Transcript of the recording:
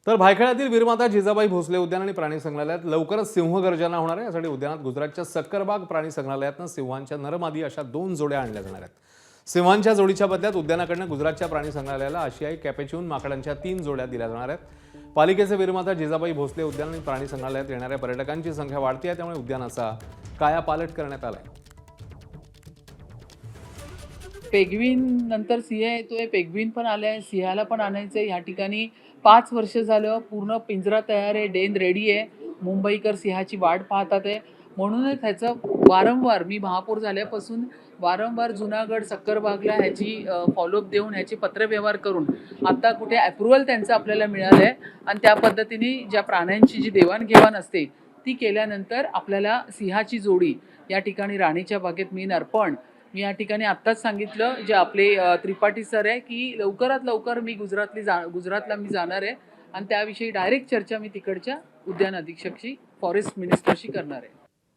तर भायखळ्यातील वीरमाता जिजाबाई भोसले उद्यान आणि प्राणी संग्रहालयात लवकरच सिंहगर्जना होणार आहे। यासाठी उद्यानात गुजरातच्या सक्करबाग प्राणी संग्रहालयातून सिंहांच्या नरमादी अशा 2 जोड्या आणल्या जाणार आहेत। सिंहांच्या जोडीच्या बदल्यात उद्यानाकडून गुजरातच्या प्राणी संग्रहालयाला आशियाई कॅपेच्यून माकडांच्या 3 जोड्या दिल्या जाणार आहेत। पालिकेचे वीरमाता जिजाबाई भोसले उद्यान आणि प्राणी संग्रहालयात येणाऱ्या पर्यटकांची संख्या वाढते आहे, त्यामुळे उद्यानाचा कायापालट करण्यात आला आहे। पेंग्विन नंतर सिंह येतोय, पेंग्विन पण आलाय, सिंहाला पण आणायचंय। ह्या ठिकाणी 5 वर्ष झालं पूर्ण पिंजरा तयार आहे, डेन रेडी आहे। मुंबईकर सिंहाची वाट पाहतात आहे, म्हणूनच ह्याचं वारंवार मी महापौर झाल्यापासून वारंवार जुनागड सक्करबागला ह्याची फॉलोअप देऊन ह्याची पत्रव्यवहार करून आता कुठे अप्रुव्हल त्यांचं आपल्याला मिळालं आहे आणि त्या पद्धतीने ज्या प्राण्यांची जी देवाणघेवाण असते ती केल्यानंतर आपल्याला सिंहाची जोडी या ठिकाणी राणीच्या बागेत मिळणार। पण मी या ठिकाणी आत्ताच सांगितलं जे आपले त्रिपाठी सर आहे की लवकरात लवकर मी गुजरातला मी जाणार आहे आणि त्याविषयी डायरेक्ट चर्चा मी तिकडच्या उद्यान अधीक्षकशी फॉरेस्ट मिनिस्टरशी करणार आहे।